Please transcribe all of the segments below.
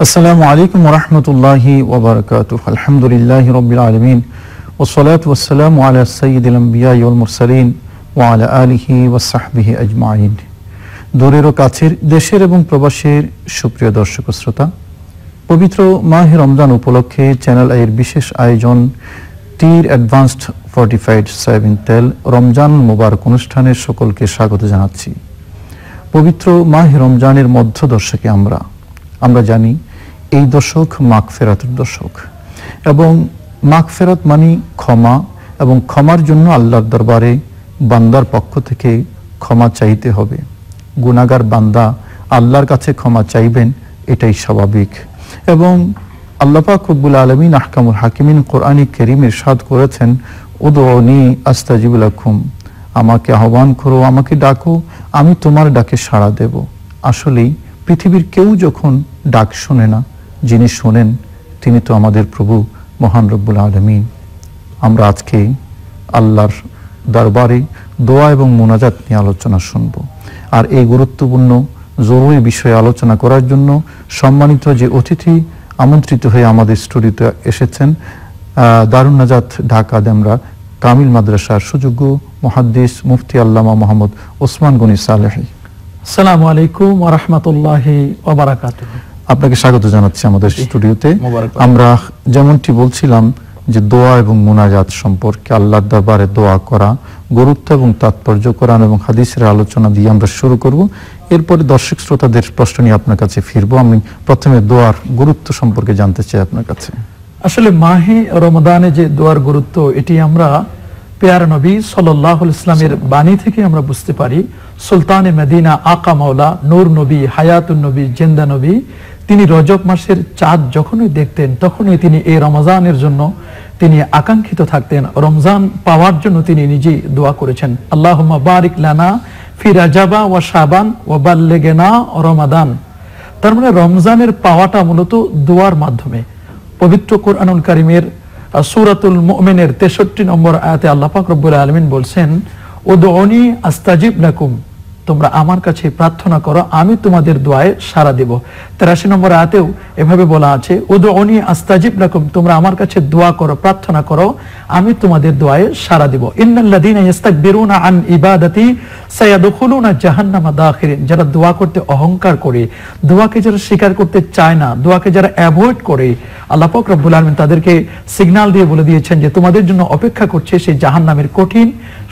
আসসালামু আলাইকুম ওয়া রাহমাতুল্লাহি ওয়া বারাকাতুহু। আলহামদুলিল্লাহি রাব্বিল আলামিন ওয়াসসালাতু ওয়াসসালামু আলা সাইয়্যিদিল আমবিয়া ওয়াল মুরসালিন ওয়া আলা আলিহি ওয়া সাহবিহি আজমাইন। দূরের ও কাছের, দেশের এবং প্রবাসের সুপ্রিয় দর্শক ও শ্রোতা, পবিত্র মাহে রমজান উপলক্ষে চ্যানেল আইয়ের বিশেষ আয়োজন টির অ্যাডভান্সড ফর্টিফাইড সয়াবিন তেল রমজান মোবারক অনুষ্ঠানে সকলকে স্বাগত জানাচ্ছি। পবিত্র মাহে রমজানের মধ্য দশকে আমরা জানি এই দশক মাগফিরাতের দশক, এবং মাগফিরাত মানে ক্ষমা, এবং ক্ষমার জন্য আল্লাহর দরবারে বান্দার পক্ষ থেকে ক্ষমা চাইতে হবে। গুনাহগার বান্দা আল্লাহর কাছে ক্ষমা চাইবেন, এটাই স্বাভাবিক। এবং আল্লাহ পাক রব্বুল আলামিন আহকামুল হাকিমিন কোরআনে কারীমে ইরশাদ করেছেন, উদউনি আস্তাজিব লাকুম, আমাকে আহ্বান করো, আমাকে ডাকো, আমি তোমার ডাকে সাড়া দেব। আসলেই পৃথিবীর কেউ যখন ডাক শোনে না, যিনি শোনেন তিনি তো আমাদের প্রভু মহান রব্বুল আলামিন। আমরা আজকে আল্লাহর দরবারে দোয়া এবং মুনাজাত নিয়ে আলোচনা শুনব। আর এই গুরুত্বপূর্ণ জরুরি বিষয়ে আলোচনা করার জন্য সম্মানিত যে অতিথি আমন্ত্রিত হয়ে আমাদের স্টুডিওতে এসেছেন, দারুন নাজাত ঢাকা দেমরা কামিল মাদ্রাসার সুযোগ্য মুহাদ্দিস মুফতি আল্লামা মোহাম্মদ ওসমান গনি সালেহী। আসসালামু আলাইকুম ওয়া রাহমাতুল্লাহি ওয়া বারাকাতুহু। আপনাকে স্বাগত জানাচ্ছি আমাদের স্টুডিওতে। আমরা যেমনটি বলছিলাম যে দোয়া এবং মুনাজাত সম্পর্কে, আল্লাহর দরবারে দোয়া করা, গুরুত্ব এবং তাৎপর্য, কোরআন এবং হাদিসের আলোচনা দিয়ে আমরা শুরু করব। এরপরে দর্শক শ্রোতাদের প্রশ্ন নিয়ে আপনার কাছে ফিরবো। আমি প্রথমে দোয়ার গুরুত্ব সম্পর্কে জানতে চাই আপনার কাছে। আসলে মাহে রমাদানে যে দোয়ার গুরুত্ব, এটি আমরা পেয়ারা নবী সাল্লাল্লাহু আলাইহি ওয়াসাল্লামের বাণী থেকে আমরা বুঝতে পারি। সুলতানে মদিনা আকা মাওলা নূর নবী, হায়াতুন নবী, জিন্দা নবী, তিনি রজব মাসের চাঁদ যখনই দেখতেন তখনই তিনি এই রমজানের জন্য তিনি আকাঙ্ক্ষিত থাকতেন। রমজান পাওয়ার জন্য তিনি নিজেই দোয়া করেছেন, আল্লাহুম্মা বারিক লানা ফি রাজাবা ওয়া শাবান ওয়া বাল্লিগনা রমাদান। তার মানে রমজানের পাওয়াটা মূলত দোয়ার মাধ্যমে। পবিত্র কোরআনুল কারীমের সূরাতুল মুমিনের 63 নম্বর আয়াতে আল্লাহ পাক রব্বুল আলামিন বলছেন, উদউনি আস্তাজিব লাকুম, তোমরা আমার কাছে প্রার্থনা করো, আমি তোমাদের দোয়ায় সাড়া দেব। 83 নম্বর আয়াতেও এভাবে বলা আছে, উদউনি আস্তাজিব লাকুম, তোমরা আমার কাছে দোয়া করো, প্রার্থনা করো, আমি তোমাদের দোয়ায় সাড়া দেব। ইন্নাল্লাযীনা ইস্তাকবিরুনা আন ইবাদাতি সায়াদখুলুনা জাহান্নামা দাখিরিন, যারা দোয়া করতে অহংকার করে, দোয়াকে যারা স্বীকার করতে চায় না, দোয়াকে যারা অ্যাভয়েড করে, আল্লাহ পাক রব্বুল আলামিন তাদেরকে সিগন্যাল দিয়ে বলে দিয়েছেন যে তোমাদের জন্য অপেক্ষা করছে সেই জাহান্নামের কঠিন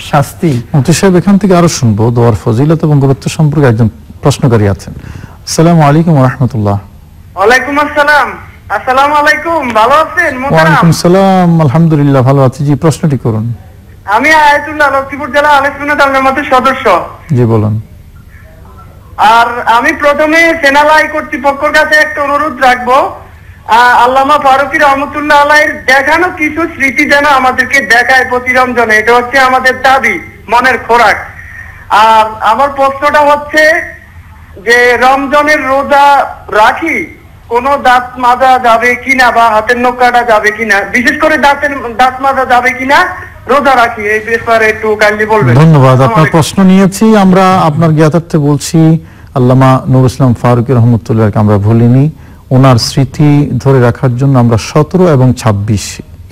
শাস্তি। মুফতি সাহেব, এখান থেকে আরো শুনবো দোয়ার ফজিলত এবং গুরুত্ব সম্পর্কে। একজন প্রশ্নকারী আছেন। আসসালামু আলাইকুম ওয়া রাহমাতুল্লাহ। ওয়ালাইকুম আসসালাম। আসসালামু আলাইকুম, ভালো আছেন? ওয়া আলাইকুম সালাম, আলহামদুলিল্লাহ ভালো আছি। জি, প্রশ্নটি করুন। আমি আয়াতুল্লাহ, লক্ষ্মীপুর জেলা আহলে সুন্নাত ওয়াল জামাতের সদস্য। জি বলুন। আর আমি প্রথমে সেনালাই কর্তৃপক্ষের কাছে একটা অনুরোধ রাখবো, আল্লামা ফারুকী রহমতুল্লাহ আলাইহির দেখানো কিছু স্মৃতি যেন আমাদেরকে দেখায় প্রতি রমজানে। এটা হচ্ছে আমাদের দাবি, মনের খোরাক। আর আমার প্রশ্নটা হচ্ছে যে রমজানের রোজা রাখি, কোন দাঁত মাজা যাবে কিনা বা হাতের নখ কাটা যাবে কিনা, বিশেষ করে দাঁত মাজা যাবে কিনা রোজা রাখি, এই ব্যাপারে একটু কাইন্ডলি বলবেন। ধন্যবাদ, আপনার প্রশ্ন নিয়েছি। আমরা আপনার জ্ঞাতার্থে বলছি, আল্লামা নূর ইসলাম ফারুকী রহমতুল্লাহকে আমরা ভুলিনি। ওনার স্মৃতি ধরে রাখার জন্য আমরা 17 এবং 26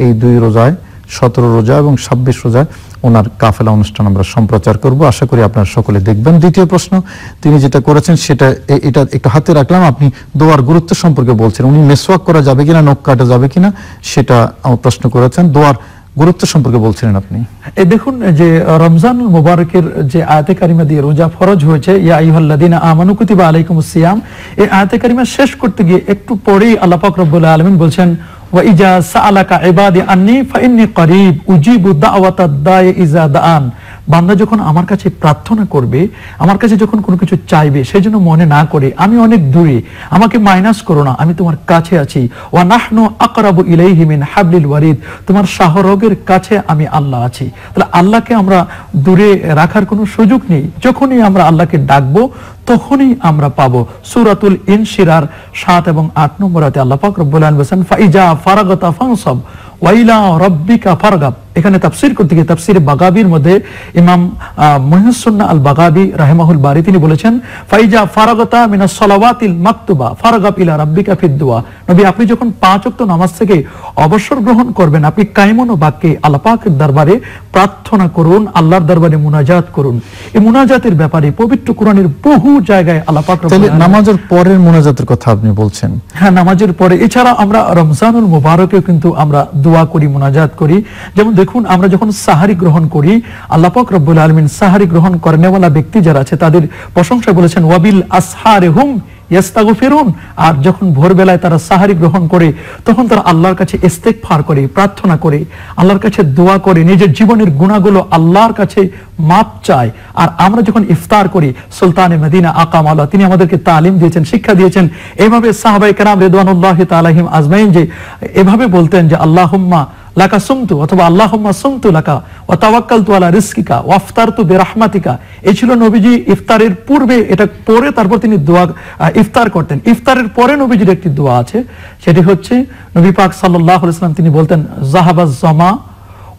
এই দুই রোজায়, 17 রোজা এবং 26 রোজায় ওনার কাফেলা অনুষ্ঠান আমরা সম্প্রচার করব। আশা করি আপনারা সকলে দেখবেন। দ্বিতীয় প্রশ্ন তিনি যেটা করেছেন সেটা এটা একটু হাতে রাখলাম। আপনি দোয়ার গুরুত্ব সম্পর্কে বলছেন, উনি মেসওয়াক করা যাবে কিনা, নখ কাটা যাবে কিনা সেটা প্রশ্ন করেছেন। দোয়ার গুরুত্ব সম্পর্কে বলছিলেন আপনি। এই দেখুন যে রমজানুল মুবারকের যে আয়াতে কারিমা দিয়ে রোজা ফরজ হয়েছে, ইয়া আইয়ুহাল্লাযীনা আমানু কুতিবা আলাইকুমুস সিয়াম, এই আয়াতে কারিমা শেষ করতে গিয়ে একটু পরেই আল্লাহ পাক রব্বুল আলামিন বলছেন, ওয়া ইজা সাআলাকা ইবাদি আন্নী ফাইন্নী করিব উজিবু দাওয়াতাদ দাঈ ইজা দাআন। বান্দা যখন আমার কাছে প্রার্থনা করবে, আমার কাছে যখন কোনো কিছু চাইবে, সেই জন্য মনে না করে আমি অনেক দূরে, আমাকে মাইনাস করো না, আমি তোমার কাছে আছি। ওয়া নাহনু আকরাবু ইলাইহি মিন হাবলিল ওয়ারিদ, তোমার শাহরগের কাছে আমি আল্লাহ আছি। তাহলে আল্লাহকে আমরা দূরে রাখার কোনো সুযোগ নেই। যখনই আমরা আল্লাহকে ডাকবো তখনই আমরা পাবো। সূরাতুল ইনশিরার 7 এবং 8 নম্বর আয়াতে আল্লাহ পাক রব্বুল আলামিন বলেন, ফাইজা ফারাগাতা ফানসাব ওয়া ইলা রাব্বিকা ফারগাব। এখানে তাফসীর করতে গিয়ে তাফসীরে বাগাবির মধ্যে ইমাম মুহসিন আল বাগাবি রাহিমাহুল বারি তিনি বলেছেন, ফাইজা ফারাগাতা মিনাস সালাওয়াতিল মাকতুবা ফারাগাব ইলা রাব্বিকা ফিদ দুআ। নবী, আপনি যখন 5 ওয়াক্ত নামাজ থেকে অবসর গ্রহণ করবেন, আপনি কায়মন ও বাক্যে আল্লাহ পাকের দরবারে প্রার্থনা করুন, আল্লাহর দরবারে মুনাজাত করুন। এই মুনাজাতের ব্যাপারে পবিত্র কোরআনের বহু জায়গায় আল্লাহ পাক নামাজের পরের মুনাজাতের কথা আপনি বলছেন। হ্যাঁ, নামাজের পরে। এছাড়া আমরা রমজানুল মুবারকেও কিন্তু আমরা দোয়া করি, মুনাজাত করি। যেমন দেখুন, আমরা যখন সাহারি গ্রহণ করি, আল্লাহ পাক রব্বুল আলামিন সাহারি গ্রহণ করেনওয়ালা ব্যক্তি যারা আছে তাদের প্রশংসা বলেছেন, ওয়াবিল আসহারিহুম ইস্তাগফিরুন। আর যখন ভোরবেলায় তারা সাহারি গ্রহণ করে তখন তারা আল্লাহর কাছে ইস্তেগফার করে, প্রার্থনা করে, আল্লাহর কাছে দোয়া করে, নিজের জীবনের গুনাহগুলো আল্লাহর কাছে মাপ চায়। আর আমরা যখন ইফতার করি, সুলতানে মদিনা আকা মাওলা তিনি আমাদেরকে তালিম দিয়েছেন, শিক্ষা দিয়েছেন। এভাবে সাহাবায়ে কেরাম রিদওয়ানুল্লাহি তাআলা আলাইহিম আজমাইন যে এভাবে বলতেন যে আল্লাহুম্মা লাকা সুমতু অথবা আল্লাহুম্মা সুমতু লাকা ওয়া তাওয়াক্কালতু আলা রিজকিকা ওয়া আফতারতু বিরাহমাতিকা। এই ছিল নবীজি ইফতারের পূর্বে এটা পড়ে তারপর তিনি দোয়া ইফতার করতেন। ইফতারের পরে নবীজির একটি দোয়া আছে, সেটি হচ্ছে নবী পাক সাল্লাল্লাহু আলাইহি ওয়াসাল্লাম তিনি বলতেন, যাহাবাজ জামা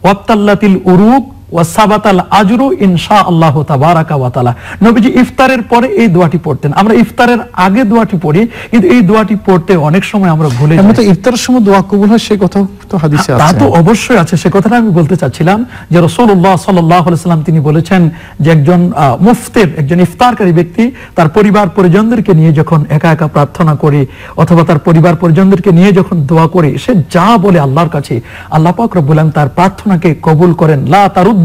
ওয়াবতাল্লাতিল উরুক ওয়া সাবাতাল আজরু ইনশাআল্লাহু তাবারাকা ওয়া তাআলা। নবীজি ইফতারের পরে এই দোয়াটি পড়তেন। আমরা ইফতারের আগে দোয়াটি পড়ি, কিন্তু এই দোয়াটি পড়তে অনেক সময় আমরা ভুলে যাই। তো ইফতারের সময় দোয়া কবুল হয় সে কথা তো হাদিসে আছে। তা তো অবশ্যই আছে, সে কথাটা আমি বলতে চাচ্ছিলাম যে রাসূলুল্লাহ সাল্লাল্লাহু আলাইহি ওয়াসাল্লাম তিনি বলেছেন যে একজন মুফতির, একজন ইফতারকারী ব্যক্তি তার পরিবার পরিজনদেরকে নিয়ে যখন একা একা প্রার্থনা করে অথবা তার পরিবার পরিজনদেরকে নিয়ে যখন দোয়া করে, সে যা বলে আল্লাহর কাছে, আল্লাহ পাক রব্বুল আলামিন তার প্রার্থনাকে কবুল করেন। লা তারুদ্দু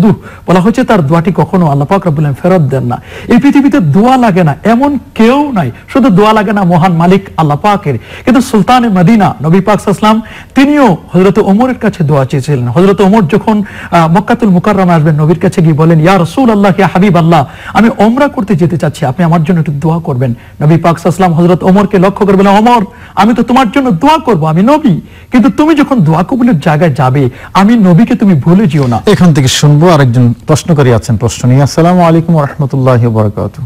বলা হচ্ছে তার দোয়াটি কখনো আল্লাহ পাক রব্বুল আলামিন ফেরত দেন না। এই পৃথিবীতে দোয়া লাগে না এমন কেউ নাই, শুধু দোয়া লাগে না মহান মালিক আল্লাহ পাকের। কিন্তু সুলতানে মদিনা নবী পাক সাল্লাল্লাহু আলাইহি ওয়াসাল্লাম তিনিও হযরত ওমরের কাছে দোয়া চেয়েছিলেন। হযরত ওমর যখন মক্কাতুল মুকাররমে আসবেন, নবীর কাছে গিয়ে বলেন, ইয়া রাসূলুল্লাহ, ইয়া হাবিবাল্লাহ, আমি ওমরা করতে যেতে চাচ্ছি, আপনি আমার জন্য একটু দোয়া করবেন। নবী পাক সাল্লাল্লাহু আলাইহি ওয়াসাল্লাম হযরত ওমরকে লক্ষ্য করে বলেন, ওমর, আমি তো তোমার জন্য দোয়া করব, আমি নবী, কিন্তু তুমি যখন দোয়া কবুলের জায়গায় যাবে আমি নবীকে তুমি ভুলে যেও না। এখান থেকে শুনবো আরেকজন প্রশ্নকারী আছেন, প্রশ্ন নিয়ে। আসসালামু আলাইকুম ওয়া রাহমাতুল্লাহি ওয়া বারাকাতুহু।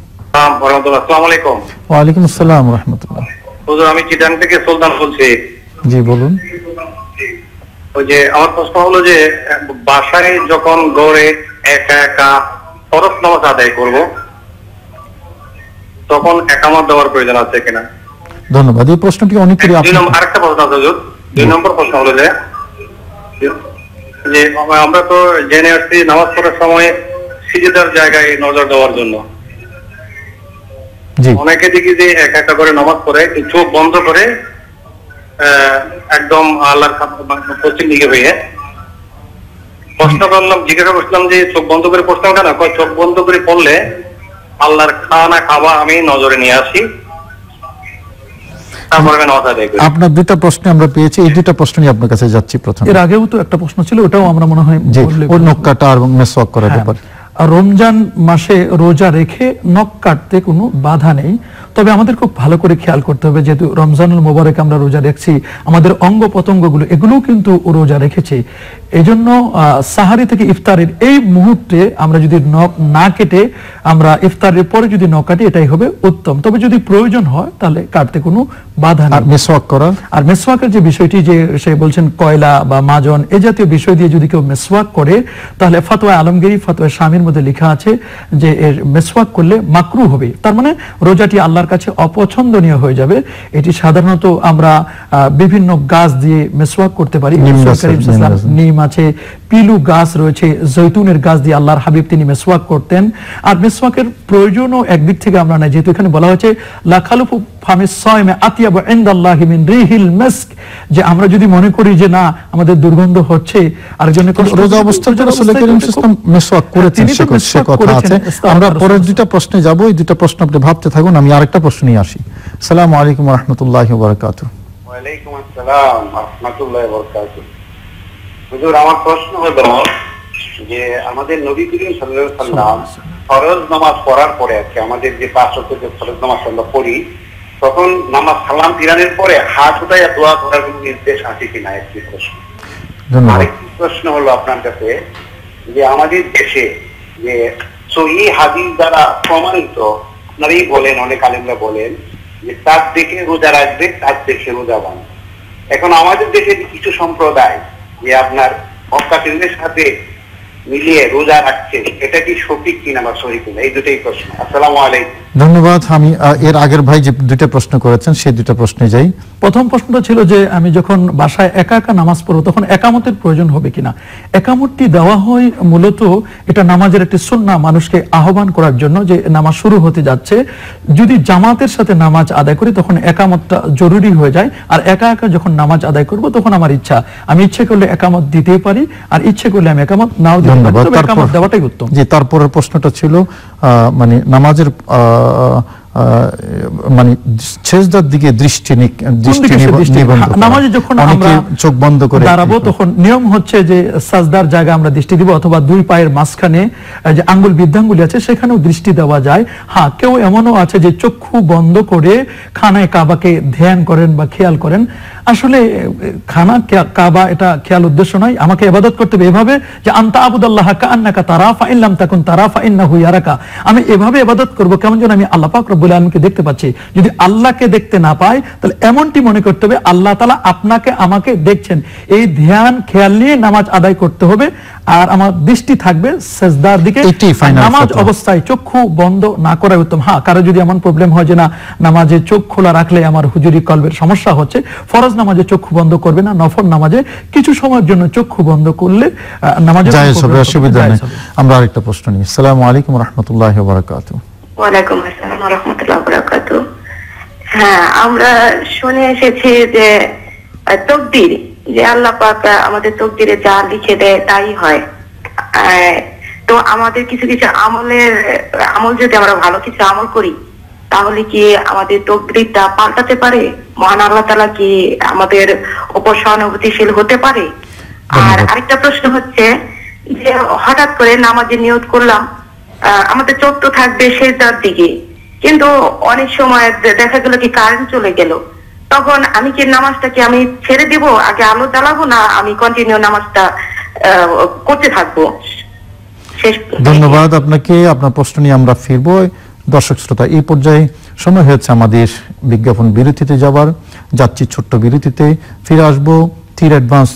আসসালামু আলাইকুম। ওয়া আলাইকুম আসসালাম ওয়া রাহমাতুল্লাহ। হুজুর, আমি চিটাং থেকে সুলতান বলছি। জি বলুন। ওই যে আমার প্রশ্ন হলো যে বাসায় যখন গড়ে একা একা ফরজ নামাজ আদায় করব তখন একামত দেওয়ার প্রয়োজন আছে কিনা? ধন্যবাদ। এই প্রশ্নটি অনেকেরই। আরেকটা প্রশ্ন আছে হুজুর, 2 নম্বর প্রশ্ন হলো যে আমরা তো জেনে আসছি নামাজ পড়ার সময় সিজদার জায়গায় নজর দেওয়ার জন্য। অনেকে দেখি যে একা একা করে নামাজ পড়ে চোখ বন্ধ করে একদম আল্লাহর পশ্চিম দিকে হয়ে প্রশ্ন করলাম, জিজ্ঞাসা করছিলাম যে চোখ বন্ধ করে পড়তাম কেন? চোখ বন্ধ করে পড়লে আল্লাহর খানা খাওয়া আমি নজরে নিয়ে আসি, আপনার দুটো প্রশ্ন আমরা পেয়েছি, এই দুটো প্রশ্ন নিয়ে আপনার কাছে যাচ্ছি। প্রথম, এর আগেও তো একটা প্রশ্ন ছিল, ওটাও আমরা মনে হয় ওই নখ কাটা আর মেসওয়াক করার ব্যাপারে। রমজান মাসে রোজা রেখে নখ কাটতে কোনো বাধা নেই, তবে আমাদের খুব ভালো করে খেয়াল করতে হবে, যেহেতু রমজানুল মুবারক আমরা রোজা রেখেছি, আমাদের অঙ্গ প্রত্যঙ্গগুলো এগুলোও কিন্তু রোজা রেখেছে। এই জন্য সাহারি থেকে ইফতারের এই মুহূর্তে আমরা যদি নখ না কেটে আমরা ইফতারের পরে যদি নখ কাটি, এটাই হবে উত্তম। তবে যদি প্রয়োজন হয় তাহলে কাটতে কোনো বাধা নেই। মেসওয়াক করা, আর মেসওয়াকের যে বিষয়টি, যে সে বলছেন কয়লা বা মাজন এই জাতীয় বিষয় দিয়ে যদি কেউ মেসওয়াক করে, তাহলে ফতোয়া আলমগীরি, ফতোয়া শামীর মধ্যে লেখা আছে যে এর মেসওয়াক করলে মাকরু হবে, তার মানে রোজাটি আল্লাহর কাছে অপছন্দনীয় হয়ে যাবে। এটি সাধারণত আমরা বিভিন্ন গাছ দিয়ে মেসওয়াক করতে পারি। নিম আছে, পিলু গাছ রয়েছে, জৈতুনের গাছ দিয়ে আল্লাহর হাবিব তিনি মেসওয়াক করতেন। আর মেসওয়াকের প্রয়োজনও একদিক থেকে আমরা নাই, যেহেতু এখানে বলা হয়েছে লা খালুফু ফামিস সাইমি আতিয়াবু ইনদাল্লাহি মিন রিহিল মিস্ক, যে আমরা যদি মনে করি যে না আমাদের দুর্গন্ধ হচ্ছে, আরেকজনের রোজা অবস্থার জন্য রাসূল করিম সাল্লাল্লাহু আলাইহি ওয়াসাল্লাম মেসওয়াক করেছেন, সে কথা আছে। আমরা পরের দুটো প্রশ্নে যাব, এই দুটো প্রশ্ন আপনি ভাবতে থাকুন, আমি আরেকটা প্রশ্ন নিয়ে আসি। আসসালামু আলাইকুম ওয়া রাহমাতুল্লাহি ওয়া বারাকাতুহু। ওয়া আলাইকুম আসসালাম ওয়া রাহমাতুল্লাহি ওয়া বারাকাতুহু। হুজুর, আমার প্রশ্ন হলো যে আমাদের নবী করিম সাল্লাল্লাহু আলাইহি ওয়াসাল্লাম ফরজ নামাজ পড়ার পরে আমাদের যে 5 ওয়াক্ত যে ফরজ নামাজ আমরা পড়ি, তখন নামাজ সালাম ফিরানোর পরে হাত উঠাইয়া দোয়া করার কোনো নির্দেশ আছে কিনা, একটি প্রশ্ন। আরেকটি প্রশ্ন হলো আপনার কাছে যে আমাদের দেশে যে সহিহ হাদিস দ্বারা প্রমাণিত, আপনারাই বলেন, অনেক আলেমরা বলেন যে তার দেখে রোজা রাখবে, তার দেখে রোজা বাঁধবে। এখন আমাদের দেশে কিছু সম্প্রদায় যে আপনার মক্কা কেন্দ্রের সাথে মিলিয়ে রোজা রাখছেন, এটা কি সঠিক কিনা বা সহি কিনা? এই দুটোই প্রশ্ন। আসসালামু আলাইকুম। ধন্যবাদ। আমি এর আগের ভাই যে দুইটা প্রশ্ন করেছেন সেই দুইটা প্রশ্নে যাই। প্রথম প্রশ্নটা ছিল যে আমি যখন বাসায় একা একা নামাজ পড়ব তখন একামতের প্রয়োজন হবে কিনা। একামতটি দেওয়া হয় মূলত এটা নামাজের একটি সুন্নাহ, মানুষকে আহ্বান করার জন্য যে নামাজ শুরু হতে যাচ্ছে। যদি জামাতের সাথে নামাজ আদায় করি তখন একামতটা জরুরি হয়ে যায়। আর একা একা যখন নামাজ আদায় করব তখন আমার ইচ্ছা, আমি ইচ্ছে করলে একামত দিতেই পারি, আর ইচ্ছে করলে আমি একামত নাও দিতে পারি, তবে একামত দেওয়াটাই উত্তম। জি, তারপরের প্রশ্নটা ছিল মানে নামাজের মানে সেজদার দিকে দৃষ্টি নামাজে যখন আমরা চোখ বন্ধ করে দাঁড়াবো তখন নিয়ম হচ্ছে যে সাজদার জায়গা আমরা দৃষ্টি দিব, অথবা দুই পায়ের মাঝখানে যে আঙ্গুল বৃদ্ধাঙ্গুলি আছে সেখানেও দৃষ্টি দেওয়া যায়। হ্যাঁ, কেউ এমনও আছে যে চক্ষু বন্ধ করে খানায় কাবাকে ধ্যান করেন বা খেয়াল করেন। আসলে খানা কাবা এটা খেয়াল উদ্দেশ্য নয়। আমাকে ইবাদত করতে হবে এভাবে যে আনতা আবুদাল্লাহ কাআন্নাকা তারা ফাইন লাম তাকুন তারা ফাইন্নাহু ইয়ারাকা। আমি এভাবে ইবাদত করব কেমন যেন আমি আল্লাহ পাক রব্বুল আলামিনকে দেখতে পাচ্ছি। যদি আল্লাহকে দেখতে না পাই তাহলে এমনটি মনে করতে হবে আল্লাহ তাআলা আপনাকে আমাকে দেখছেন। এই ধ্যান খেয়াল নিয়ে নামাজ আদায় করতে হবে, আর আমার দৃষ্টি থাকবে সেজদার দিকে। নামাজ অবস্থায় চক্ষু বন্ধ না করাই উত্তম। হ্যাঁ, কারো যদি এমন প্রবলেম হয় যে না নামাজে চোখ খোলা রাখলে আমার হুজুরি কলবের সমস্যা হচ্ছে, ফরজ নামাজে চক্ষু বন্ধ করবে না, নফল নামাজে কিছু সময়ের জন্য চক্ষু বন্ধ করলে নামাজে জায়েজ হবে, অসুবিধা নেই। আমরা আরেকটা প্রশ্ন নিই। আসসালামু আলাইকুম ওয়া রাহমাতুল্লাহি ওয়া বারাকাতুহু। ওয়া আলাইকুম আসসালাম ওয়া রাহমাতুল্লাহি ওয়া বারাকাতুহু। হ্যাঁ, আমরা শুনে এসেছি যে তাকদীর, যে আল্লাহ পাক আমাদের তাকদীরে যা লিখে দেয় তাই হয়। তো আমাদের কিছু কিছু আমল যদি আমরা ভালো কিছু আমল করি তাহলে কি আমাদের তাকদীরটা পাল্টাতে পারে? মহান আল্লাহ তাআলা কি আমাদের উপর সহানুভূতিশীল হতে পারে? আর আরেকটা প্রশ্ন হচ্ছে যে হঠাৎ করে নামাজে নিয়ত করলাম আমাদের চোখ তো থাকবে সেজদার দিকে, কিন্তু অনেক সময় দেখা গেল কি কারেন্ট চলে গেল, তখন আমি কি নামাজটাকে আমি ছেড়ে দিব, আগে আলো জ্বালাবো, না আমি কন্টিনিউ নামাজটা করতে থাকবো? ধন্যবাদ আপনাকে। আপনার প্রশ্ন নিয়ে আমরা ফিরবো। দর্শক শ্রোতা, এই পর্যায়ে সময় হয়েছে আমাদের বিজ্ঞাপন বিরতিতে যাবার। যাচ্ছি ছোট্ট বিরতিতে, ফিরে আসবো থির অ্যাডভান্স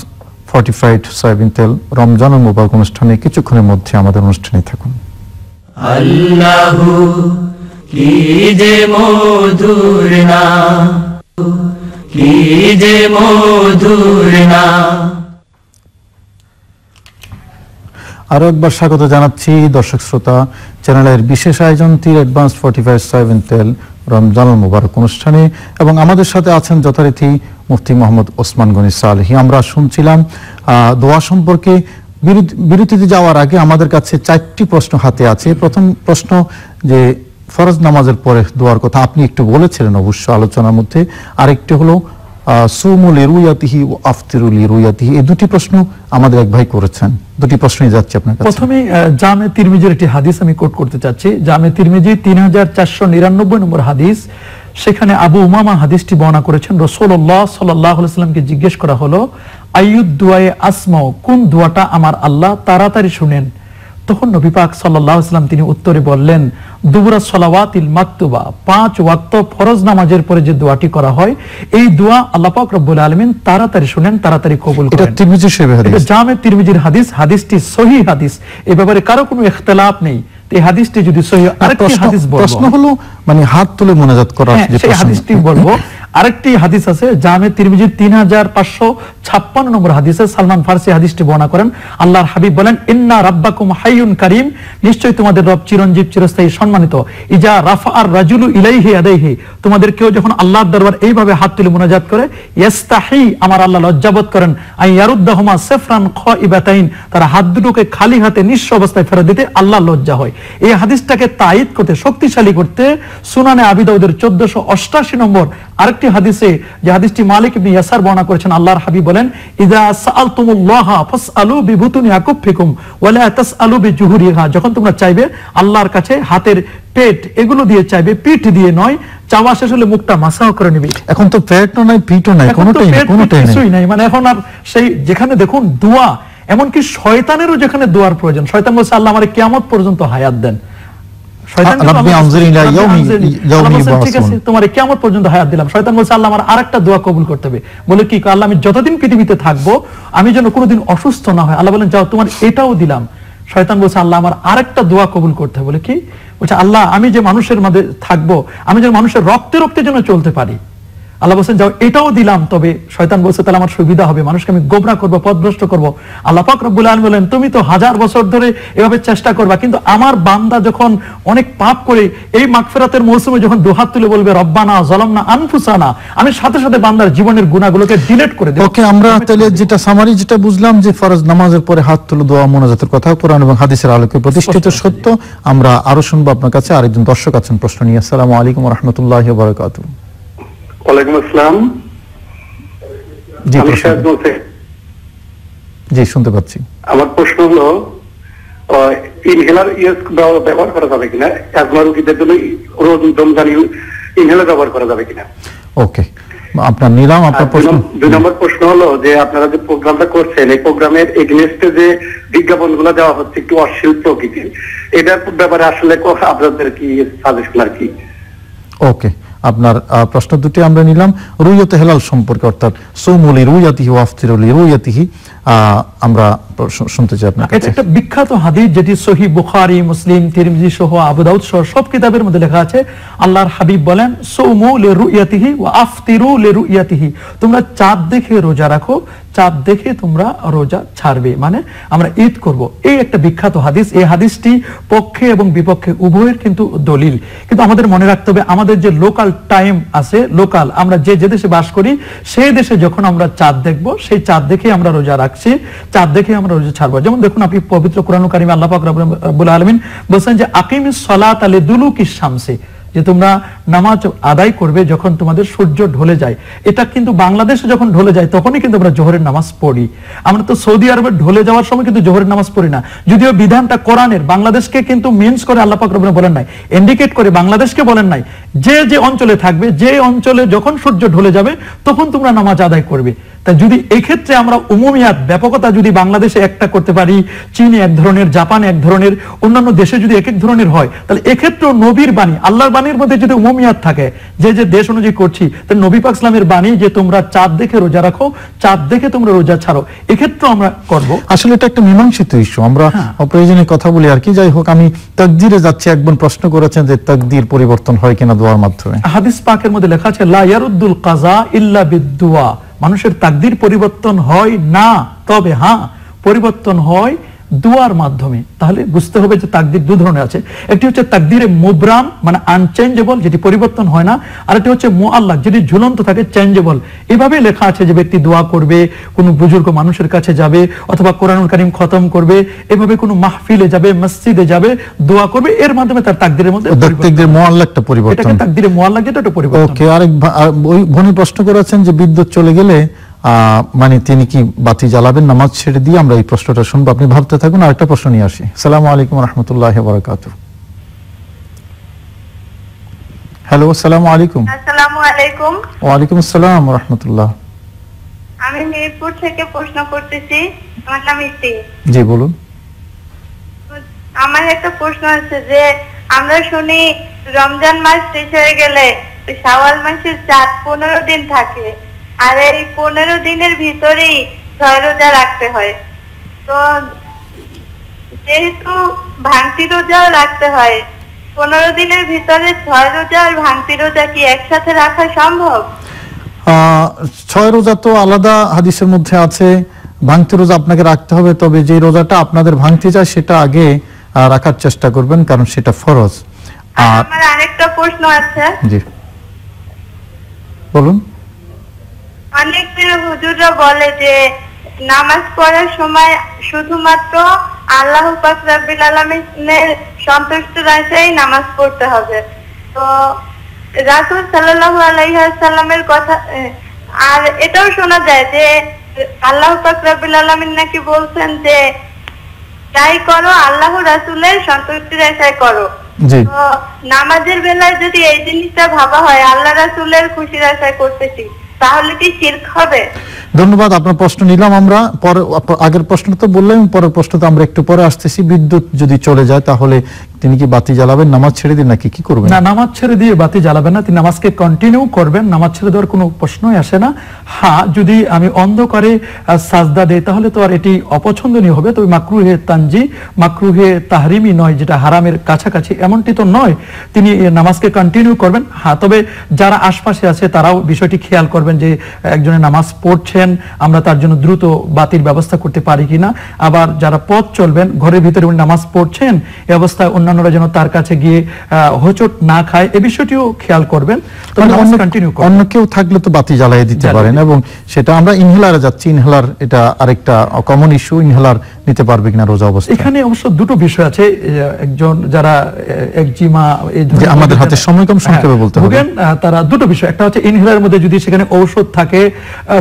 ফর্টিফাইড সয়াবিন তেল রমজানুল মুবারক অনুষ্ঠানে। কিছুক্ষণের মধ্যে আমাদের অনুষ্ঠানে থাকুন। আল্লাহু কি যে মধুর নাম, কি যে মধুর নাম। আরো একবার স্বাগত জানাচ্ছি দর্শক শ্রোতা চ্যানেলের বিশেষ আয়োজন থির অ্যাডভান্স ফর্টিফাইড সয়াবিন তেল রমজানুল মুবারক অনুষ্ঠানে, এবং আমাদের সাথে আছেন যথারীতি মুফতি মোহাম্মদ ওসমান গনি সালেহী। আমরা শুনছিলাম দোয়া সম্পর্কে। বিরতিতে যাওয়ার আগে আমাদের কাছে 4টি প্রশ্ন হাতে আছে। প্রথম প্রশ্ন যে ফরজ নামাজের পরে দোয়ার কথা আপনি একটু বলেছিলেন অবশ্য আলোচনার মধ্যে। আরেকটি হলো সুমু লিরুয়াতিহি ওয়া আফতিরু লিরুয়াতিহি। এই দুটি প্রশ্ন আমাদের এক ভাই করেছেন। দুটি প্রশ্নই যাচ্ছে আপনার কাছে। প্রথমে জামে তিরমিজির একটি হাদিস আমি কোট করতে চাচ্ছি। জামে তিরমিজি 3499 নম্বর হাদিস। সেখানে আবু উমামা হাদিসটি বর্ণনা করেছেন। রাসূলুল্লাহ সাল্লাল্লাহু আলাইহি ওয়াসাল্লামকে জিজ্ঞেস করা হলো আইয়ুদ দুআয়ে আসমাউ, কোন দোয়াটা আমার আল্লাহ তাড়াতাড়ি শুনেন? তখন নবী পাক সাল্লাল্লাহু আলাইহি ওয়াসাল্লাম তিনি উত্তরে বললেন দুবুরা সলাওয়াতিল মাকতুবা, 5 ওয়াক্ত ফরজ নামাজের পরে যে দোয়াটি করা হয় এই দোয়া আল্লাহ পাক রব্বুল আলামিন তাড়াতাড়ি শুনেন, তাড়াতাড়ি কবুল করেন। এটা তিরমিজি শরীফের হাদিস, এটা জামে তিরমিজির হাদিস। হাদিসটি সহিহ হাদিস, এই ব্যাপারে কারো কোনো ইখতিলাফ নেই। এই হাদিসটি যদি সহিহ, আরেকটি হাদিস বলবো, প্রশ্ন হলো মানে হাত তুলে মোনাজাত করার যে সেই হাদিসটি বলবো। আরেকটি হাদিস আছে জামে তিরমিজির 3556 নম্বর হাদিসে সালমান ফারসি হাদিসটি বর্ণনা করেন। আল্লাহর হাবিব বলেন ইন্না রাব্বাকুম হাইয়ুন কারীম, নিশ্চয়ই তোমাদের রব চিরঞ্জীব চিরস্থায়ী সম্মানিত। ইজা রাফাআর রাজুলু ইলাইহি ইয়াদাইহি, তোমাদের কেউ যখন আল্লাহর দরবার এইভাবে হাত তুলে মোনাজাত করে, ইস্তাহি, আমার আল্লাহ লজ্জাবোধ করেন, আই ইয়ারুদ্দাহুমা সিফরান খাইবাতাইন, তারা হাত দুটোকে খালি হাতে নিঃস্ব অবস্থায় ফেরত দিতে আল্লাহ লজ্জা হয়। এই হাদিসটাকে তায়িদ করতে, শক্তিশালী করতে সুনানে আবি দাউদের 1488 নম্বর আরেকটি হাদিসে, যে হাদিসটি মালিক ইবনে ইয়াসার বর্ণনা করেছেন, আল্লাহর হাবিব বলেন ইযা সাআলতুমুল্লাহা ফাসআলু বিবুতুনি আকুফিকুম ওয়া লা তাসআলু বিজুহুরিহা, যখন তোমরা চাইবে আল্লাহর কাছে হাতের পেট এগুলো দিয়ে চাইবে, পিঠ দিয়ে নয়। চাওয়া শেষ হলে মুখটা মাসাহ করে নিবে। এখন তো পেটও নাই পিঠও নাই, কোনোটাই কিছুই নাই। মানে এখন আর সেই যেখানে দেখুন দোয়া, এমনকি শয়তানেরও যেখানে দোয়ার প্রয়োজন, শয়তান বলছে আল্লাহ আমারে কিয়ামত পর্যন্ত হায়াত দেন। শয়তান কিন্তু রাব্বি আনজিরনি ইলা ইয়াউমি ঠিক আছে তোমার কিয়ামত পর্যন্ত হায়াত দিলাম। শয়তান বলছে আল্লাহ আমার আরেকটা দোয়া কবুল করতে হবে। বলে কি, আল্লাহ আমি যতদিন পৃথিবীতে থাকবো আমি যেন কোনোদিন অসুস্থ না হয়। আল্লাহ বলেন যাও তোমার এটাও দিলাম। শয়তান বলছে আল্লাহ আমার আরেকটা দোয়া কবুল করতে হবে। বলে কি, বলছে আল্লাহ আমি যে মানুষের মধ্যে থাকবো আমি যেন মানুষের রক্তে রক্তে যেন চলতে পারি। আল্লাহ বলছেন যাও এটাও দিলাম, তবে শয়তান বলছে তাহলে আমার সুবিধা হবে, মানুষকে আমি গোমরাহ করবো, পথভ্রষ্ট করবো। আল্লাহ পাক রব্বুল আলামিন বলেন তুমি তো 1000 বছর ধরে এভাবে চেষ্টা করবা, কিন্তু আমার বান্দা যখন অনেক পাপ করে এই মাগফিরাতের মৌসুমে যখন দুহাত তুলে বলবে রব্বানা যালামনা আনফুসানা, আমি সাথে সাথে বান্দার জীবনের গুনাহগুলোকে ডিলিট করে দেব। ওকে, আমরা তাহলে যেটা সামারি যেটা বুঝলাম যে ফরজ নামাজের পরে হাত তুলে দোয়া মোনাজাতের কথা কোরআন এবং হাদিসের আলোকে প্রতিষ্ঠিত সত্য। আমরা আরো শুনবো আপনার কাছে। আরেকজন দর্শক আছেন প্রশ্ন নিয়ে। আসসালামু আলাইকুম ওয়া রাহমাতুল্লাহি ওয়া বারাকাতুহু। ওয়ালাইকুম আসসালাম। জি জি শুনতে পাচ্ছি। আমার প্রশ্ন হলো ইনহেলার ব্যবহার করা যাবে কিনা, অ্যাজমা রোগীদের জন্য রমজান ইনহেলার ব্যবহার করা যাবে কিনা? ওকে, আপনার নিলাম আপনার প্রশ্ন। 2 নম্বর প্রশ্ন হলো যে আপনারা যে প্রোগ্রামটা করছেন এই প্রোগ্রামের এগেইনস্টে যে বিজ্ঞাপনগুলো দেওয়া হচ্ছে একটু অশ্লীল প্রকৃতির, এটার ব্যাপারে আসলে আপনাদের কি সাজেশন আর কি? ওকে, আপনার প্রশ্ন দুটি আমরা নিলাম। রুইয়াতে হেলাল সম্পর্কে, অর্থাৎ সৌমুলি রুইয়াতিহি ওয়া আফতিরুলি রুইয়াতিহি, আমরা শুনতে চাই আপনার কাছে। এটা একটা বিখ্যাত হাদিস যেটি সহিহ বুখারী, মুসলিম, তিরমিজি সহ আবু দাউদ সহ সব কিতাবের মধ্যে লেখা আছে। আল্লাহর হাবিব বলেন সৌমু লিরুইয়াতিহি ওয়া আফতিরু লিরুইয়াতিহি, তোমরা চাঁদ দেখে রোজা রাখো, চাঁদ দেখে তোমরা রোজা ছাড়বে, মানে আমরা ঈদ করব। এই একটা বিখ্যাত হাদিস। এই হাদিসটি পক্ষে এবং বিপক্ষে উভয়ের কিন্তু দলিল। কিন্তু আমাদের মনে রাখতে হবে আমাদের যে লোকাল টাইম আছে, লোকাল আমরা যে দেশে বাস করি সেই দেশে যখন আমরা চাঁদ দেখব সেই চাঁদ দেখে আমরা রোজা রাখছি, চাঁদ দেখে আমরা রোজা ছাড়বো। যেমন দেখুন আপনি পবিত্র কোরআন কারিমে আল্লাহ পাক রব্বুল আলামিন বলেন যে আকিমিস সালাতা লিদুলুকিশ শামসি, যে তোমরা নামাজ আদায় করবে যখন তোমাদের সূর্য ঢলে যায়। এটা কিন্তু বাংলাদেশে যখন ঢলে যায় তখনই কিন্তু আমরা জোহরের নামাজ পড়ি। আমরা তো সৌদি আরবে ঢলে যাওয়ার সময় কিন্তু জোহরের নামাজ পড়ি না, যদিও বিধানটা কোরআনের। বাংলাদেশকে কিন্তু মিন্স করে আল্লাহ পাক রব্বুল বলেন নাই, ইন্ডিকেট করে বাংলাদেশকে বলেন নাই যে যে অঞ্চলে থাকবে, যে অঞ্চলে যখন সূর্য ঢলে যাবে তখন তোমরা নামাজ আদায় করবে। তাই যদি এই ক্ষেত্রে আমরা উমুমিয়াত ব্যাপকতা যদি বাংলাদেশে একটা করতে পারি, চীনে এক ধরনের, জাপানে এক ধরনের, অন্যান্য দেশে যদি এক এক ধরনের হয়, তাহলে এক্ষেত্রে নবীর বাণী, আল্লাহর বাণীর মধ্যে যদি উমুমিয়াত থাকে, যে যে দেশ অনুযায়ী করছি, তাহলে নবী পাক ইসলামের বাণী যে তোমরা চাঁদ দেখে রোজা রাখো, চাঁদ দেখে তোমরা রোজা ছাড়ো, এক্ষেত্রে আমরা করব। আসলে এটা একটা মীমাংসিত ইস্যু, আমরা অপ্রয়োজনীয় কথা বলি আর কি। যাই হোক, আমি তাকদীরে যাচ্ছি। একজন প্রশ্ন করেছেন যে তাকদীর পরিবর্তন হয় কিনা দোয়ার মাধ্যমে। হাদিস পাকের মধ্যে লেখা আছে লা ইয়ারুদ্দুল কাযা ইল্লা বিদ-দুআ, মানুষের তাকদীর পরিবর্তন হয় না, তবে হ্যাঁ পরিবর্তন হয় দুয়ার মাধ্যমে। তাহলে বুঝতে হবে যে তাকদীর 2 ধরনের আছে। একটি হচ্ছে তাকদীরে মুবরাম, মানে আনচেঞ্জেবল, যেটি পরিবর্তন হয় না, আর একটি হচ্ছে মুআল্লাক, যেটি ঝুলন্ত থাকে, চেঞ্জেবল। এভাবে লেখা আছে যে ব্যক্তি দোয়া করবে, কোনো বুজুর্গ মানুষের কাছে যাবে, অথবা কোরআনুল কারীম খতম করবে, এভাবে কোনো মাহফিলে যাবে, মসজিদে যাবে, দোয়া করবে, এর মাধ্যমে তার তাকদীরের মধ্যে তাকদীর মুআল্লাকটা পরিবর্তন, এটাকে তাকদীরে মুআল্লাক, যেটা একটা পরিবর্তন। ওকে, আরেক ওই ভনি প্রশ্ন করেছেন যে বিদ্যুৎ চলে গেলে মানে তিনি কি বাতি জ্বালাবেন নামাজ ছেড়ে দিয়ে? আমরা এই প্রশ্নটা শুনবো, আপনি ভাবতে থাকুন। আরেকটা প্রশ্ন নিয়ে আসি। আসসালামু আলাইকুম ওয়া রাহমাতুল্লাহি ওয়া বারাকাতুহু। হ্যালো, আসসালামু আলাইকুম। আসসালামু আলাইকুম। ওয়া আলাইকুম আসসালাম ওয়া রাহমাতুল্লাহ। আমি মিরপুর থেকে প্রশ্ন করতেছি, আমার নাম ইতি। জি বলুন। আমার একটা প্রশ্ন আছে যে আমরা শুনি রমজান মাস শেষ হয়ে গেলে শাওয়াল মাসের চাঁদ 15 দিন থাকে, আর এই 15 দিনের ভিতরেই 6 রোজা রাখতে হয়। তো যেহেতু ভাঙতি রোজাও রাখতে হয়, 15 দিনের ভিতরে 6 রোজা আর ভাঙতি রোজা কি একসাথে রাখা সম্ভব? 6 রোজা তো আলাদা হাদিসের মধ্যে আছে, ভাঙতি রোজা আপনাকে রাখতে হবে, তবে যে রোজাটা আপনাদের ভাঙতে যায় সেটা আগে রাখার চেষ্টা করবেন, কারণ সেটা ফরজ। আর আমার আরেকটা প্রশ্ন আছে। জি বলুন। অনেক হুজুররা বলে যে নামাজ পড়ার সময় শুধুমাত্র আল্লাহ পাক রব্বুল আলামিনের সন্তুষ্টির আশায় নামাজ পড়তে হবে। তো রাসূল সাল্লাল্লাহু আলাইহি ওয়াসাল্লামের কথা, আর এটাও শোনা যায় যে আল্লাহ পাক রব্বুল আলামিন নাকি বলছেন যে যাই করো আল্লাহ রাসূলের সন্তুষ্টির আশায় করো। তো নামাজের বেলায় যদি এই জিনিসটা ভাবা হয় আল্লাহ রাসূলের খুশির আশায় করতেছি, তাহলে কি শিরক হবে? ধন্যবাদ, আপনার প্রশ্ন নিলাম আমরা। পরে আগের প্রশ্ন তো বললাম, পরের প্রশ্ন তো আমরা একটু পরে আসতেছি। বিদ্যুৎ যদি চলে যায় তাহলে তিনি কি বাতি জ্বালাবেন নামাজ ছেড়ে দিয়ে নাকি কি করবেন? না, নামাজ ছেড়ে দিয়ে বাতি জ্বালাবেন না, তিনি নামাজকে কন্টিনিউ করবেন, নামাজ ছেড়ে দেওয়ার কোনো প্রশ্নই আসে না। হ্যাঁ, যদি আমি অন্ধকারে সাজদা দেই তাহলে তো আর এটি অপছন্দনীয় হবে, তবে মাকরুহে তানজি, মাকরুহে তাহরিমি নয়, যেটা হারামের কাছাকাছি এমনটি তো নয়, তিনি নামাজকে কন্টিনিউ করবেন। হ্যাঁ, তবে যারা আশপাশে আছে তারাও বিষয়টি খেয়াল করবেন যে একজনের নামাজ পড়ছেন, আমরা তার জন্য দ্রুত বাতির ব্যবস্থা করতে পারি কিনা। আবার যারা পথ চলবেন, ঘরের ভিতরে উনি নামাজ পড়ছেন, এই অবস্থায় অন্যান্যরা যেন তার কাছে গিয়ে হোঁচট না খায়, এই বিষয়টিও খেয়াল করবেন। অন্য কেউ থাকলে তো বাতি জ্বালিয়ে দিতে পারেন, এবং সেটা আমরা ইনহেলারে যাচ্ছি, ইনহেলার এটা আরেকটা কমন ইস্যু, ইনহেলার নিতে পারবে কিনা রোজা অবস্থায়। এখানে অবশ্য দুটো বিষয় আছে, একজন যারা একজিমা এই যে আমাদের হাতে সময় কম, সংক্ষেপে বলতে হবে, তারা দুটো বিষয়, একটা হচ্ছে ইনহেলারের মধ্যে যদি সেখানে ঔষধ থাকে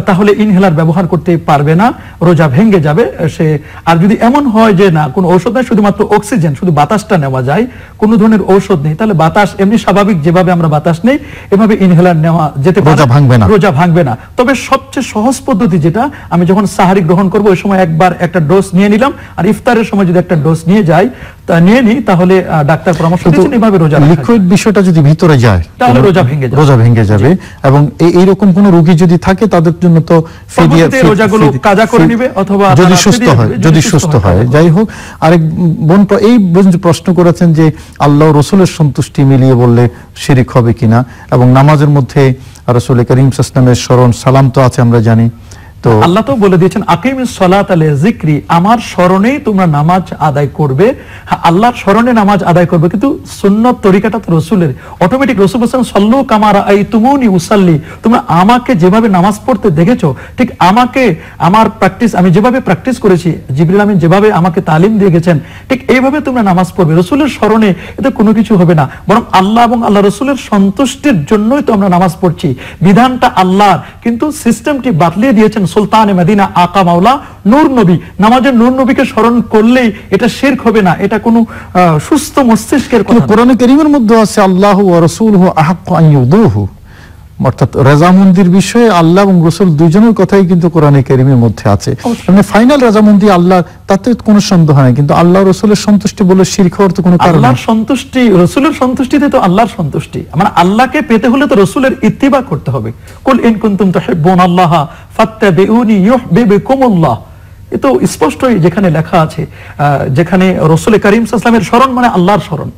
তাহলে ইনহেলার ব্যবহার করতে পারবে না, রোজা ভেঙে যাবে সে। আর যদি এমন হয় যে না, কোনো ঔষধ নাই, শুধুমাত্র অক্সিজেন, শুধু বাতাসটা নেওয়া যায়, কোনো ধরনের ঔষধ নেই, তাহলে বাতাস এমনি স্বাভাবিক যেভাবে আমরা বাতাস নেই এভাবে ইনহেলার নেওয়া যেতে পারে, রোজা ভাঙবে না। তবে সবচেয়ে সহজ পদ্ধতি যেটা, আমি যখন সাহারি গ্রহণ করবো ওই সময় একবার একটা ডোজ নিয়ে নিলাম, আর ইফতারের সময় যদি একটা ডোজ নিয়ে যাই নিয়ে নিই, তাহলে ডাক্তার পরামর্শ দিয়েছেন এইভাবে রোজা। লিকুইড বিষয়টা যদি ভিতরে যায় তাহলে রোজা ভেঙে যাবে। এবং এইরকম কোন রোগী যদি থাকে তাদের জন্য তো রোজাগুলো কাজা করে নেবে, অথবা যদি সুস্থ হয়। যাই হোক, আরেক বোন এই প্রশ্ন করেছেন যে আল্লাহ রসুলের সন্তুষ্টি মিলিয়ে বললে শিরিক হবে কিনা, এবং নামাজের মধ্যে রাসূল করিম সাল্লাল্লাহু আলাইহি ওয়াসাল্লামের স্মরণ সালাম তো আছে আমরা জানি, তো আল্লাহ তো বলে দিয়েছেন আকিমিস সালাতা লিযিকরি, আমার স্মরণেই তোমরা নামাজ আদায় করবে। আল্লাহর স্মরণে নামাজ আদায় করবে, কিন্তু সুন্নাত তরিকাটা তো রাসূলের, অটোমেটিক রাসূল বলেছেন সাল্লু কামা রাআইতুমুনি উসাল্লি, তোমরা আমাকে যেভাবে নামাজ পড়তে দেখেছো ঠিক আমাকে, আমার প্র্যাকটিস, আমি যেভাবে প্র্যাকটিস করেছি, জিবরিল আমিন যেভাবে আমাকে তালিম দিয়ে গেছেন ঠিক এইভাবে তোমরা নামাজ পড়বে। রাসূলের স্মরণে এতে কোনো কিছু হবে না, বরং আল্লাহ এবং আল্লাহ রাসূলের সন্তুষ্টির জন্যই তো আমরা নামাজ পড়ছি। বিধানটা আল্লাহর, কিন্তু সিস্টেমটি বাতলিয়ে দিয়েছেন সুলতানে মদিনা আকা মাওলা নূর নবী। নামাজের নূর নবীকে স্মরণ করলেই এটা শিরক হবে না, এটা কোনো সুস্থ মস্তিষ্কের কথা। কোরআনে কারীমের মধ্যে আছে আল্লাহু ওয়া রাসূলুহু আহাক্কু আন ইউদুহু, অর্থাৎ রাজামন্দির বিষয়ে আল্লাহ এবং রাসূল দুইজনের কথাই কিন্তু কোরআনে কারীমের মধ্যে আছে। মানে ফাইনাল রাজামন্দি আল্লাহ, তাতে কোনো সন্দেহ নাই, কিন্তু আল্লাহ রাসূলের সন্তুষ্টি বলে শিরক হওয়ার তো কোনো কারণ নেই। আল্লাহর সন্তুষ্টি, রাসূলের সন্তুষ্টিতে তো আল্লাহর সন্তুষ্টি, মানে আল্লাহকে পেতে হলে তো রাসূলের ইত্তিবা করতে হবে। কুল ইন কুনতুম তুহিব্বুনাল্লাহ ফাত্তাবিউনি ইউহিব্বুকুমুল্লাহ, এ তো স্পষ্টই যেখানে লেখা আছে, যেখানে রাসূল করিম সাল্লাল্লাহু আলাইহি ওয়াসাল্লামের স্মরণ মানে আল্লাহর স্মরণ,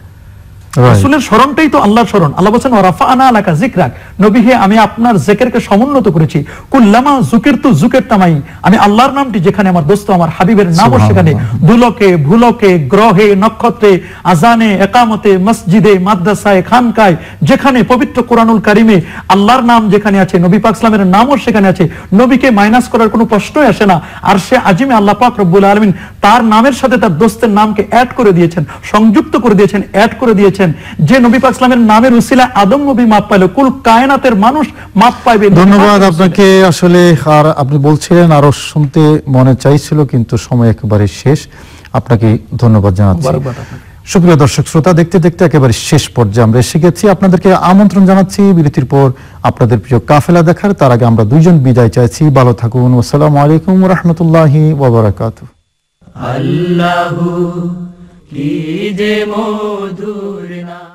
রাসূলের স্মরণটাই তো আল্লাহর স্মরণ। আল্লাহ বলেন ওয়ারাফা'না লাকা যিকরাক, নবী হে আমি আপনার জিকিরকে সমুন্নত করেছি। কুল্লামা যুকিরতু যুকিরতামাই, আমি আল্লাহর নামটি যেখানে আমার দোস্ত আমার হাবিবের নামও সেখানে, দুলকে ভুলকে গ্রহে নক্ষত্রে আজানে একামতে মসজিদে মাদ্রাসায় খানকায়, যেখানে পবিত্র কোরআনুল কারীমে আল্লাহর নাম যেখানে আছে, নবী পাক সাল্লাল্লাহু আলাইহি ওয়াসাল্লামের নামও সেখানে আছে, নবীকে মাইনাস করার কোনো প্রশ্নই আসে না। আর সে আজিমে আল্লাহ পাক রব্বুল আলামিন তার নামের সাথে তার দোস্তের নামকে অ্যাড করে দিয়েছেন, সংযুক্ত করে দিয়েছেন, অ্যাড করে দিয়েছেন। যে নবী পাক সাল্লাল্লাহু আলাইহি ওয়াসাল্লামের নামের উসিলা আদম নবী মাপ পাইলো, কুল কায়নাতের মানুষ মাপ পাইবে। ধন্যবাদ আপনাকে। আসলে আর আপনি বলছিলেন আরো শুনতে মনে চাইছিল, কিন্তু সময় একেবারে শেষ। আপনাকে ধন্যবাদ জানাচ্ছি। সুপ্রিয় দর্শক শ্রোতা, দেখতে দেখতে একেবারে শেষ পর্যায়ে আমরা এসে গেছি। আপনাদেরকে আমন্ত্রণ জানাচ্ছি বিরতির পর আপনাদের প্রিয় কাফেলা দেখার। তার আগে আমরা দুইজন বিদায় চাইছি। ভালো থাকুন। আসসালামু আলাইকুম ওয়া রাহমাতুল্লাহি ওয়া বারাকাতুহু। আল্লাহু কি যে মধুর নাম।